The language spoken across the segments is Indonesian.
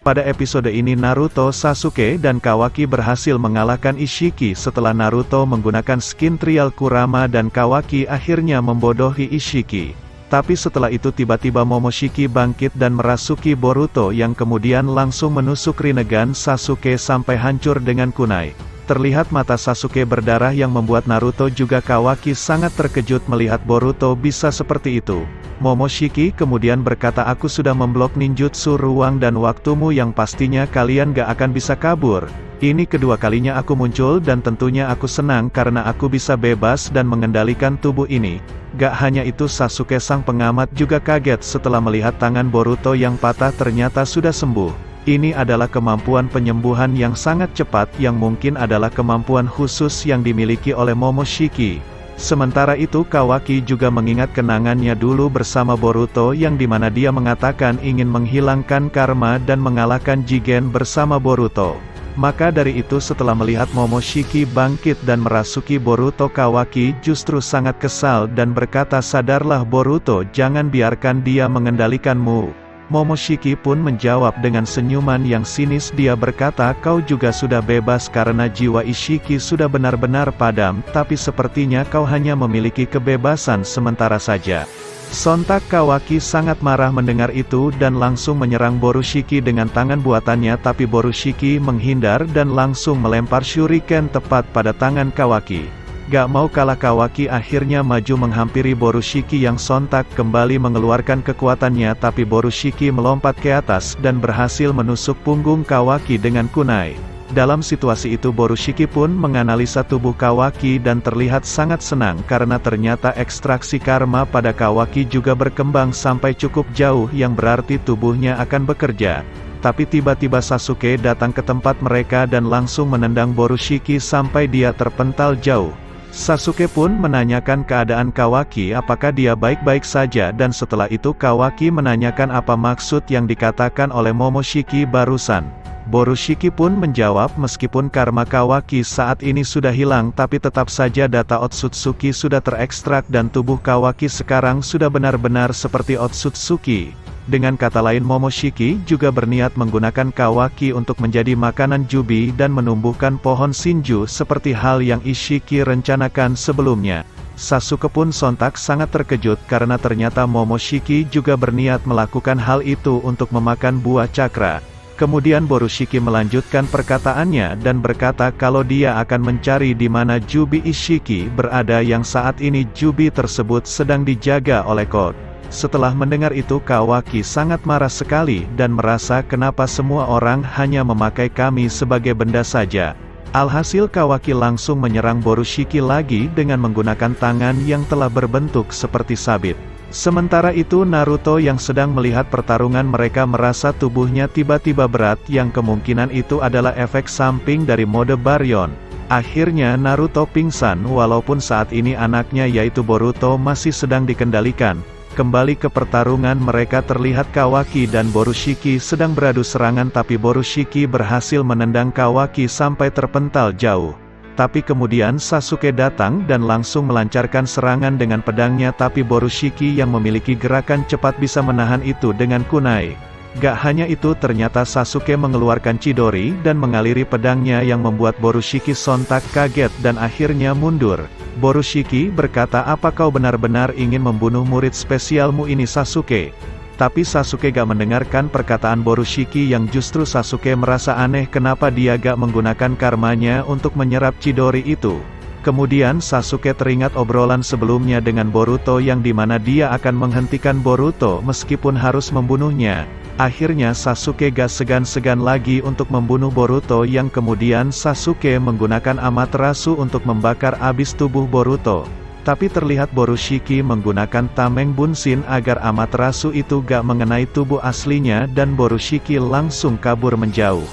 Pada episode ini Naruto, Sasuke, dan Kawaki berhasil mengalahkan Ishiki setelah Naruto menggunakan skin trial Kurama dan Kawaki akhirnya membodohi Ishiki. Tapi setelah itu tiba-tiba Momoshiki bangkit dan merasuki Boruto yang kemudian langsung menusuk Rinnegan Sasuke sampai hancur dengan kunai. Terlihat mata Sasuke berdarah yang membuat Naruto juga Kawaki sangat terkejut melihat Boruto bisa seperti itu. Momoshiki kemudian berkata, aku sudah memblok ninjutsu ruang dan waktumu yang pastinya kalian gak akan bisa kabur. Ini kedua kalinya aku muncul dan tentunya aku senang karena aku bisa bebas dan mengendalikan tubuh ini. Gak hanya itu, Sasuke sang pengamat juga kaget setelah melihat tangan Boruto yang patah ternyata sudah sembuh. Ini adalah kemampuan penyembuhan yang sangat cepat yang mungkin adalah kemampuan khusus yang dimiliki oleh Momoshiki. Sementara itu Kawaki juga mengingat kenangannya dulu bersama Boruto yang dimana dia mengatakan ingin menghilangkan karma dan mengalahkan Jigen bersama Boruto. Maka dari itu setelah melihat Momoshiki bangkit dan merasuki Boruto, Kawaki justru sangat kesal dan berkata, sadarlah Boruto, jangan biarkan dia mengendalikanmu. Momoshiki pun menjawab dengan senyuman yang sinis, dia berkata, kau juga sudah bebas karena jiwa Ishiki sudah benar-benar padam, tapi sepertinya kau hanya memiliki kebebasan sementara saja. Sontak Kawaki sangat marah mendengar itu dan langsung menyerang Borushiki dengan tangan buatannya, tapi Borushiki menghindar dan langsung melempar shuriken tepat pada tangan Kawaki. Gak mau kalah, Kawaki akhirnya maju menghampiri Borushiki yang sontak kembali mengeluarkan kekuatannya, tapi Borushiki melompat ke atas dan berhasil menusuk punggung Kawaki dengan kunai. Dalam situasi itu Borushiki pun menganalisa tubuh Kawaki dan terlihat sangat senang karena ternyata ekstraksi karma pada Kawaki juga berkembang sampai cukup jauh yang berarti tubuhnya akan bekerja. Tapi tiba-tiba Sasuke datang ke tempat mereka dan langsung menendang Borushiki sampai dia terpental jauh. Sasuke pun menanyakan keadaan Kawaki apakah dia baik-baik saja dan setelah itu Kawaki menanyakan apa maksud yang dikatakan oleh Momoshiki barusan. Borushiki pun menjawab meskipun karma Kawaki saat ini sudah hilang tapi tetap saja data Otsutsuki sudah terekstrak dan tubuh Kawaki sekarang sudah benar-benar seperti Otsutsuki. Dengan kata lain Momoshiki juga berniat menggunakan Kawaki untuk menjadi makanan Jubi dan menumbuhkan pohon Shinju seperti hal yang Ishiki rencanakan sebelumnya. Sasuke pun sontak sangat terkejut karena ternyata Momoshiki juga berniat melakukan hal itu untuk memakan buah cakra. Kemudian Borushiki melanjutkan perkataannya dan berkata kalau dia akan mencari di mana Jubi Ishiki berada yang saat ini Jubi tersebut sedang dijaga oleh Code. Setelah mendengar itu Kawaki sangat marah sekali dan merasa kenapa semua orang hanya memakai kami sebagai benda saja. Alhasil Kawaki langsung menyerang Borushiki lagi dengan menggunakan tangan yang telah berbentuk seperti sabit. Sementara itu Naruto yang sedang melihat pertarungan mereka merasa tubuhnya tiba-tiba berat yang kemungkinan itu adalah efek samping dari mode Baryon. Akhirnya Naruto pingsan walaupun saat ini anaknya yaitu Boruto masih sedang dikendalikan. Kembali ke pertarungan mereka terlihat Kawaki dan Borushiki sedang beradu serangan tapi Borushiki berhasil menendang Kawaki sampai terpental jauh. Tapi kemudian Sasuke datang dan langsung melancarkan serangan dengan pedangnya tapi Borushiki yang memiliki gerakan cepat bisa menahan itu dengan kunai. Gak hanya itu ternyata Sasuke mengeluarkan Chidori dan mengaliri pedangnya yang membuat Borushiki sontak kaget dan akhirnya mundur. Borushiki berkata apa kau benar-benar ingin membunuh murid spesialmu ini Sasuke? Tapi Sasuke gak mendengarkan perkataan Borushiki yang justru Sasuke merasa aneh kenapa dia gak menggunakan karmanya untuk menyerap Chidori itu. Kemudian Sasuke teringat obrolan sebelumnya dengan Boruto yang dimana dia akan menghentikan Boruto meskipun harus membunuhnya. Akhirnya Sasuke gak segan-segan lagi untuk membunuh Boruto yang kemudian Sasuke menggunakan Amaterasu untuk membakar abis tubuh Boruto. Tapi terlihat Borushiki menggunakan Tameng Bunshin agar Amaterasu itu gak mengenai tubuh aslinya dan Borushiki langsung kabur menjauh.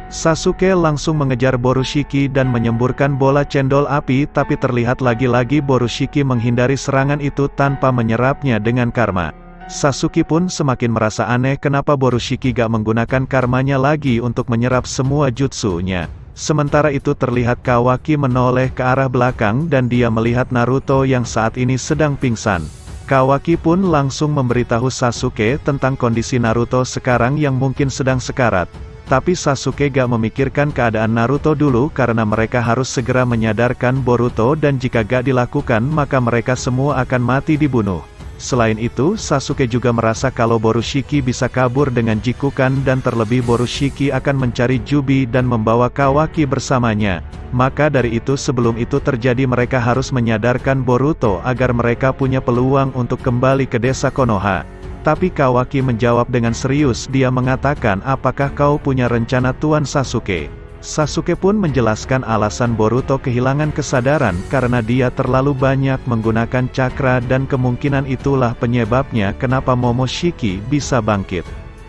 Sasuke langsung mengejar Borushiki dan menyemburkan bola cendol api tapi terlihat lagi-lagi Borushiki menghindari serangan itu tanpa menyerapnya dengan karma. Sasuke pun semakin merasa aneh kenapa Borushiki gak menggunakan karmanya lagi untuk menyerap semua jutsunya. Sementara itu terlihat Kawaki menoleh ke arah belakang dan dia melihat Naruto yang saat ini sedang pingsan. Kawaki pun langsung memberitahu Sasuke tentang kondisi Naruto sekarang yang mungkin sedang sekarat. Tapi Sasuke gak memikirkan keadaan Naruto dulu karena mereka harus segera menyadarkan Boruto dan jika gak dilakukan maka mereka semua akan mati dibunuh. Selain itu, Sasuke juga merasa kalau Borushiki bisa kabur dengan Jikukan dan terlebih Borushiki akan mencari Jubi dan membawa Kawaki bersamanya. Maka dari itu sebelum itu terjadi mereka harus menyadarkan Boruto agar mereka punya peluang untuk kembali ke desa Konoha. Tapi Kawaki menjawab dengan serius, dia mengatakan, apakah kau punya rencana Tuan Sasuke? Sasuke pun menjelaskan alasan Boruto kehilangan kesadaran karena dia terlalu banyak menggunakan cakra dan kemungkinan itulah penyebabnya kenapa Momoshiki bisa bangkit.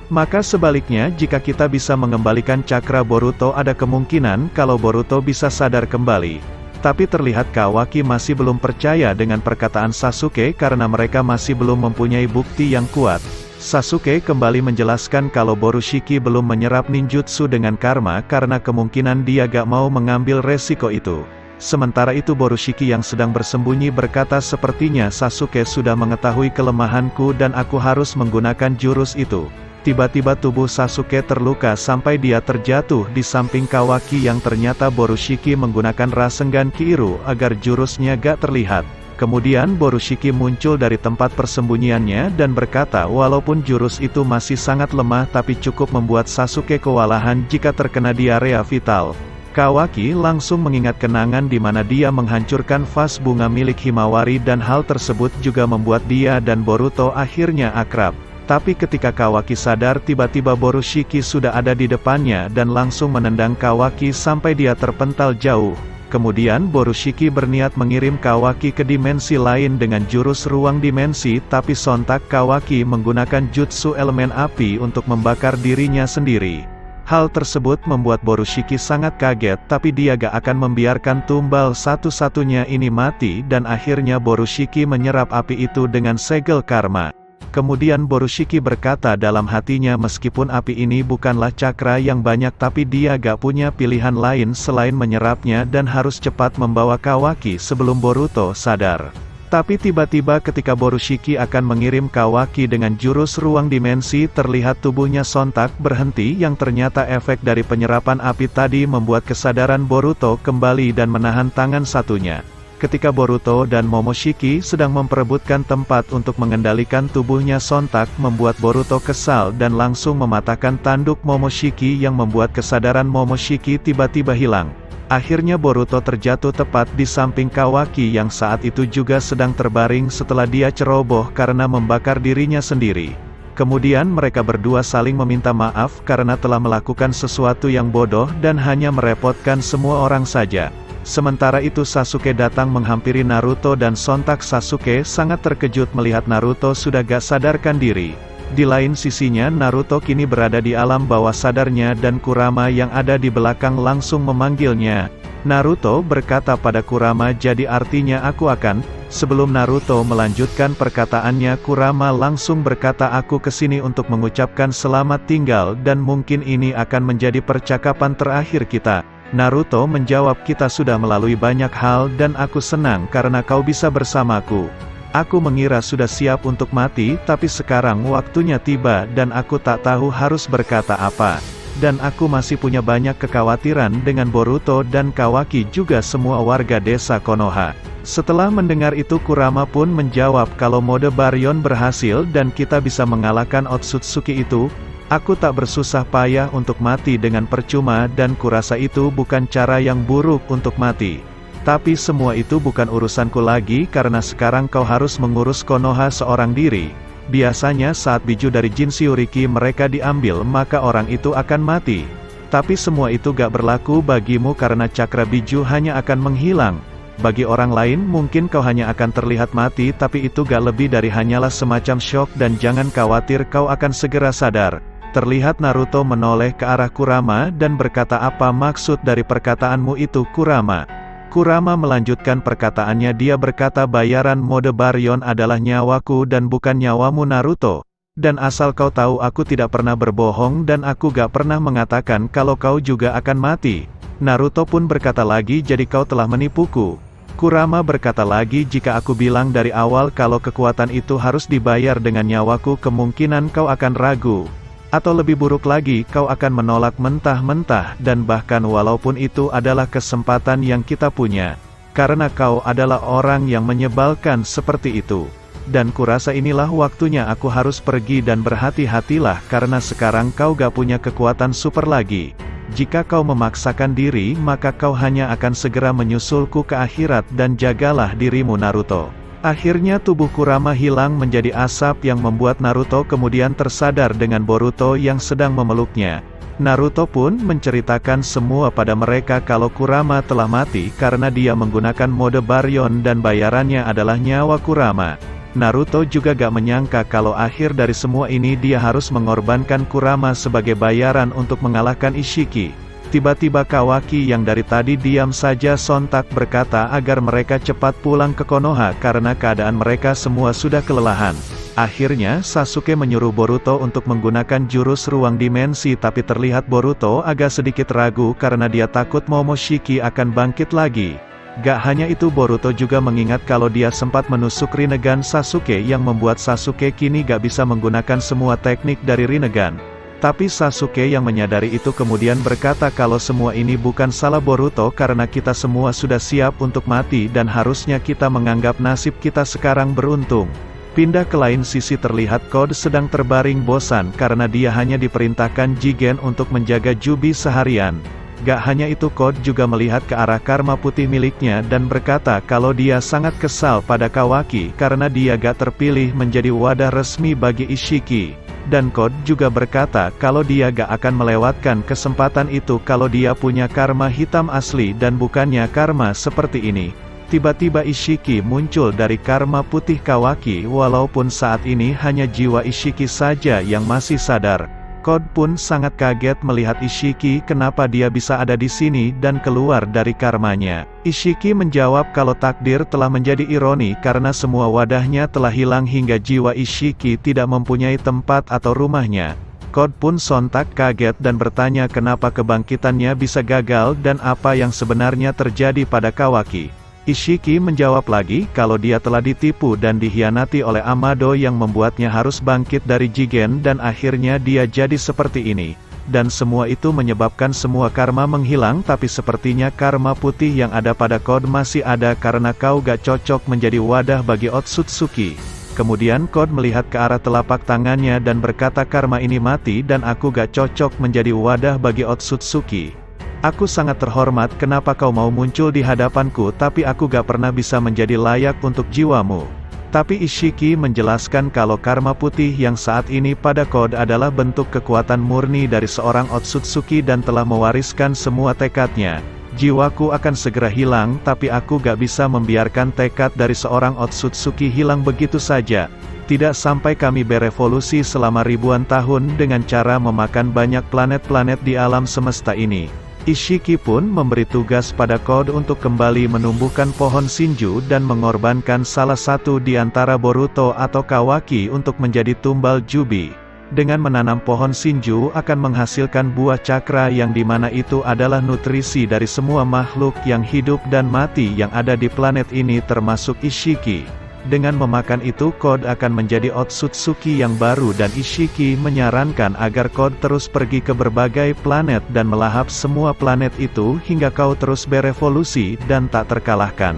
Maka sebaliknya jika kita bisa mengembalikan cakra Boruto ada kemungkinan kalau Boruto bisa sadar kembali. Tapi terlihat Kawaki masih belum percaya dengan perkataan Sasuke karena mereka masih belum mempunyai bukti yang kuat. Sasuke kembali menjelaskan kalau Borushiki belum menyerap ninjutsu dengan karma karena kemungkinan dia gak mau mengambil resiko itu. Sementara itu Borushiki yang sedang bersembunyi berkata sepertinya Sasuke sudah mengetahui kelemahanku dan aku harus menggunakan jurus itu. Tiba-tiba tubuh Sasuke terluka sampai dia terjatuh di samping Kawaki yang ternyata Borushiki menggunakan Rasengan Kiiru agar jurusnya gak terlihat. Kemudian Borushiki muncul dari tempat persembunyiannya dan berkata walaupun jurus itu masih sangat lemah tapi cukup membuat Sasuke kewalahan jika terkena diarea vital. Kawaki langsung mengingat kenangan di mana dia menghancurkan vas bunga milik Himawari dan hal tersebut juga membuat dia dan Boruto akhirnya akrab. Tapi ketika Kawaki sadar tiba-tiba Borushiki sudah ada di depannya dan langsung menendang Kawaki sampai dia terpental jauh. Kemudian Borushiki berniat mengirim Kawaki ke dimensi lain dengan jurus ruang dimensi tapi sontak Kawaki menggunakan jutsu elemen api untuk membakar dirinya sendiri. Hal tersebut membuat Borushiki sangat kaget tapi dia gak akan membiarkan tumbal satu-satunya ini mati dan akhirnya Borushiki menyerap api itu dengan segel karma. Kemudian Borushiki berkata dalam hatinya meskipun api ini bukanlah cakra yang banyak tapi dia gak punya pilihan lain selain menyerapnya dan harus cepat membawa Kawaki sebelum Boruto sadar. Tapi tiba-tiba ketika Borushiki akan mengirim Kawaki dengan jurus ruang dimensi terlihat tubuhnya sontak berhenti yang ternyata efek dari penyerapan api tadi membuat kesadaran Boruto kembali dan menahan tangan satunya. Ketika Boruto dan Momoshiki sedang memperebutkan tempat untuk mengendalikan tubuhnya sontak membuat Boruto kesal dan langsung mematahkan tanduk Momoshiki yang membuat kesadaran Momoshiki tiba-tiba hilang. Akhirnya Boruto terjatuh tepat di samping Kawaki yang saat itu juga sedang terbaring setelah dia ceroboh karena membakar dirinya sendiri. Kemudian mereka berdua saling meminta maaf karena telah melakukan sesuatu yang bodoh dan hanya merepotkan semua orang saja. Sementara itu Sasuke datang menghampiri Naruto dan sontak Sasuke sangat terkejut melihat Naruto sudah gak sadarkan diri. Di lain sisinya Naruto kini berada di alam bawah sadarnya dan Kurama yang ada di belakang langsung memanggilnya. Naruto berkata pada Kurama jadi artinya aku akan. Sebelum Naruto melanjutkan perkataannya Kurama langsung berkata aku kesini untuk mengucapkan selamat tinggal dan mungkin ini akan menjadi percakapan terakhir kita. Naruto menjawab kita sudah melalui banyak hal dan aku senang karena kau bisa bersamaku. Aku mengira sudah siap untuk mati tapi sekarang waktunya tiba dan aku tak tahu harus berkata apa. Dan aku masih punya banyak kekhawatiran dengan Boruto dan Kawaki juga semua warga desa Konoha. Setelah mendengar itu Kurama pun menjawab kalau mode Baryon berhasil dan kita bisa mengalahkan Otsutsuki itu. Aku tak bersusah payah untuk mati dengan percuma dan kurasa itu bukan cara yang buruk untuk mati. Tapi semua itu bukan urusanku lagi karena sekarang kau harus mengurus Konoha seorang diri. Biasanya saat biju dari Jin Shiuriki mereka diambil maka orang itu akan mati. Tapi semua itu gak berlaku bagimu karena cakra biju hanya akan menghilang. Bagi orang lain mungkin kau hanya akan terlihat mati tapi itu gak lebih dari hanyalah semacam syok dan jangan khawatir kau akan segera sadar. Terlihat Naruto menoleh ke arah Kurama dan berkata apa maksud dari perkataanmu itu Kurama? Kurama melanjutkan perkataannya dia berkata bayaran mode Baryon adalah nyawaku dan bukan nyawamu Naruto. Dan asal kau tahu aku tidak pernah berbohong dan aku gak pernah mengatakan kalau kau juga akan mati. Naruto pun berkata lagi jadi kau telah menipuku. Kurama berkata lagi, jika aku bilang dari awal kalau kekuatan itu harus dibayar dengan nyawaku, kemungkinan kau akan ragu. Atau lebih buruk lagi, kau akan menolak mentah-mentah, dan bahkan walaupun itu adalah kesempatan yang kita punya. Karena kau adalah orang yang menyebalkan seperti itu. Dan kurasa inilah waktunya aku harus pergi, dan berhati-hatilah karena sekarang kau gak punya kekuatan super lagi. Jika kau memaksakan diri, maka kau hanya akan segera menyusulku ke akhirat, dan jagalah dirimu Naruto. Akhirnya tubuh Kurama hilang menjadi asap yang membuat Naruto kemudian tersadar dengan Boruto yang sedang memeluknya. Naruto pun menceritakan semua pada mereka kalau Kurama telah mati karena dia menggunakan mode Baryon dan bayarannya adalah nyawa Kurama. Naruto juga gak menyangka kalau akhir dari semua ini dia harus mengorbankan Kurama sebagai bayaran untuk mengalahkan Ishiki. Tiba-tiba Kawaki yang dari tadi diam saja sontak berkata agar mereka cepat pulang ke Konoha karena keadaan mereka semua sudah kelelahan. Akhirnya Sasuke menyuruh Boruto untuk menggunakan jurus ruang dimensi, tapi terlihat Boruto agak sedikit ragu karena dia takut Momoshiki akan bangkit lagi. Gak hanya itu, Boruto juga mengingat kalau dia sempat menusuk Rinnegan Sasuke yang membuat Sasuke kini gak bisa menggunakan semua teknik dari Rinnegan. Tapi Sasuke yang menyadari itu kemudian berkata kalau semua ini bukan salah Boruto karena kita semua sudah siap untuk mati dan harusnya kita menganggap nasib kita sekarang beruntung. Pindah ke lain sisi terlihat Code sedang terbaring bosan karena dia hanya diperintahkan Jigen untuk menjaga Jubi seharian. Gak hanya itu, Code juga melihat ke arah karma putih miliknya dan berkata kalau dia sangat kesal pada Kawaki karena dia gak terpilih menjadi wadah resmi bagi Ishiki. Dan Code juga berkata kalau dia gak akan melewatkan kesempatan itu kalau dia punya karma hitam asli dan bukannya karma seperti ini. Tiba-tiba Ishiki muncul dari karma putih Kawaki walaupun saat ini hanya jiwa Ishiki saja yang masih sadar. Code pun sangat kaget melihat Ishiki kenapa dia bisa ada di sini dan keluar dari karmanya. Ishiki menjawab kalau takdir telah menjadi ironi karena semua wadahnya telah hilang hingga jiwa Ishiki tidak mempunyai tempat atau rumahnya. Code pun sontak kaget dan bertanya kenapa kebangkitannya bisa gagal dan apa yang sebenarnya terjadi pada Kawaki. Ishiki menjawab lagi kalau dia telah ditipu dan dikhianati oleh Amado yang membuatnya harus bangkit dari Jigen dan akhirnya dia jadi seperti ini. Dan semua itu menyebabkan semua karma menghilang, tapi sepertinya karma putih yang ada pada Code masih ada karena kau gak cocok menjadi wadah bagi Otsutsuki. Kemudian Code melihat ke arah telapak tangannya dan berkata karma ini mati dan aku gak cocok menjadi wadah bagi Otsutsuki. Aku sangat terhormat kenapa kau mau muncul di hadapanku tapi aku gak pernah bisa menjadi layak untuk jiwamu. Tapi Ishiki menjelaskan kalau karma putih yang saat ini pada Code adalah bentuk kekuatan murni dari seorang Otsutsuki dan telah mewariskan semua tekadnya. Jiwaku akan segera hilang tapi aku gak bisa membiarkan tekad dari seorang Otsutsuki hilang begitu saja. Tidak sampai kami berevolusi selama ribuan tahun dengan cara memakan banyak planet-planet di alam semesta ini. Ishiki pun memberi tugas pada Code untuk kembali menumbuhkan pohon Shinju dan mengorbankan salah satu di antara Boruto atau Kawaki untuk menjadi tumbal Jubi. Dengan menanam pohon Shinju akan menghasilkan buah cakra yang dimana itu adalah nutrisi dari semua makhluk yang hidup dan mati yang ada di planet ini termasuk Ishiki. Dengan memakan itu Code akan menjadi Otsutsuki yang baru dan Ishiki menyarankan agar Code terus pergi ke berbagai planet dan melahap semua planet itu hingga kau terus berevolusi dan tak terkalahkan.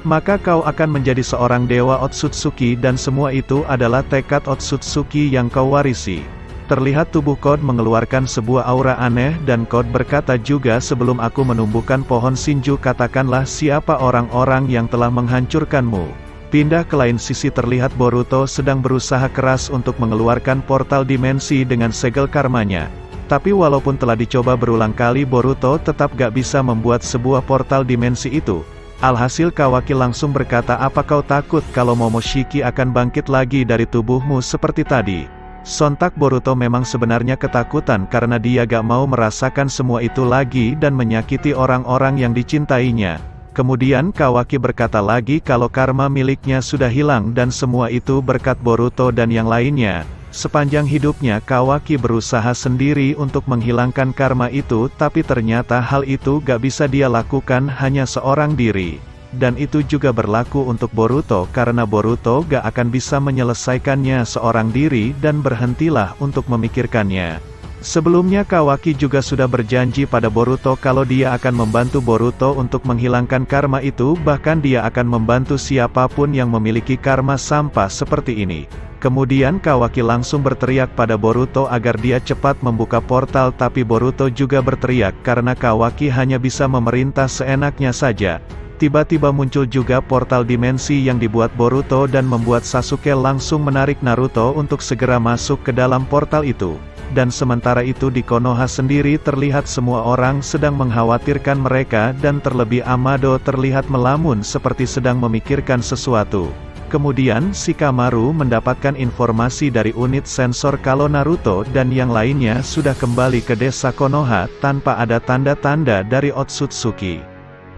Maka kau akan menjadi seorang dewa Otsutsuki dan semua itu adalah tekad Otsutsuki yang kau warisi. Terlihat tubuh Code mengeluarkan sebuah aura aneh dan Code berkata juga sebelum aku menumbuhkan pohon Shinju katakanlah siapa orang-orang yang telah menghancurkanmu. Pindah ke lain sisi terlihat Boruto sedang berusaha keras untuk mengeluarkan portal dimensi dengan segel karmanya. Tapi walaupun telah dicoba berulang kali Boruto tetap gak bisa membuat sebuah portal dimensi itu. Alhasil Kawaki langsung berkata apa kau takut kalau Momoshiki akan bangkit lagi dari tubuhmu seperti tadi? Sontak Boruto memang sebenarnya ketakutan karena dia gak mau merasakan semua itu lagi dan menyakiti orang-orang yang dicintainya. Kemudian Kawaki berkata lagi kalau karma miliknya sudah hilang dan semua itu berkat Boruto dan yang lainnya. Sepanjang hidupnya Kawaki berusaha sendiri untuk menghilangkan karma itu tapi ternyata hal itu gak bisa dia lakukan hanya seorang diri. dan itu juga berlaku untuk Boruto karena Boruto gak akan bisa menyelesaikannya seorang diri dan berhentilah untuk memikirkannya. Sebelumnya Kawaki juga sudah berjanji pada Boruto kalau dia akan membantu Boruto untuk menghilangkan karma itu, bahkan dia akan membantu siapapun yang memiliki karma sampah seperti ini. Kemudian Kawaki langsung berteriak pada Boruto agar dia cepat membuka portal, tapi Boruto juga berteriak karena Kawaki hanya bisa memerintah seenaknya saja. Tiba-tiba muncul juga portal dimensi yang dibuat Boruto dan membuat Sasuke langsung menarik Naruto untuk segera masuk ke dalam portal itu. Dan sementara itu di Konoha sendiri terlihat semua orang sedang mengkhawatirkan mereka dan terlebih Amado terlihat melamun seperti sedang memikirkan sesuatu. Kemudian Shikamaru mendapatkan informasi dari unit sensor kalau Naruto dan yang lainnya sudah kembali ke desa Konoha tanpa ada tanda-tanda dari Otsutsuki.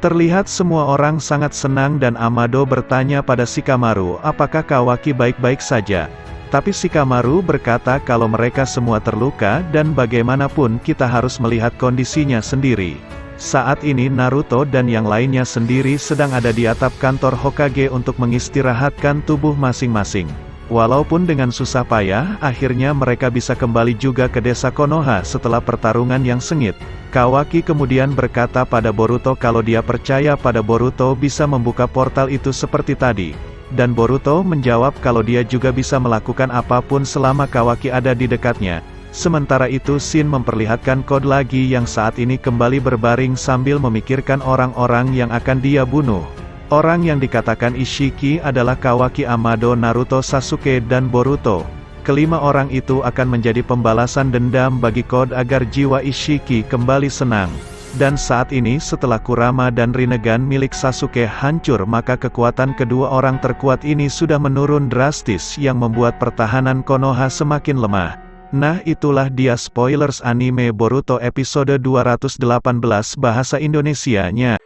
Terlihat semua orang sangat senang dan Amado bertanya pada Shikamaru apakah Kawaki baik-baik saja. Tapi Shikamaru berkata kalau mereka semua terluka dan bagaimanapun kita harus melihat kondisinya sendiri. Saat ini Naruto dan yang lainnya sendiri sedang ada di atap kantor Hokage untuk mengistirahatkan tubuh masing-masing. Walaupun dengan susah payah, akhirnya mereka bisa kembali juga ke desa Konoha setelah pertarungan yang sengit. Kawaki kemudian berkata pada Boruto kalau dia percaya pada Boruto bisa membuka portal itu seperti tadi. Dan Boruto menjawab kalau dia juga bisa melakukan apapun selama Kawaki ada di dekatnya. Sementara itu Shin memperlihatkan kode lagi yang saat ini kembali berbaring sambil memikirkan orang-orang yang akan dia bunuh. Orang yang dikatakan Ishiki adalah Kawaki, Amado, Naruto, Sasuke, dan Boruto. Kelima orang itu akan menjadi pembalasan dendam bagi kode agar jiwa Ishiki kembali senang. Dan saat ini setelah Kurama dan Rinnegan milik Sasuke hancur, maka kekuatan kedua orang terkuat ini sudah menurun drastis yang membuat pertahanan Konoha semakin lemah. Nah itulah dia spoilers anime Boruto episode 218 bahasa Indonesianya.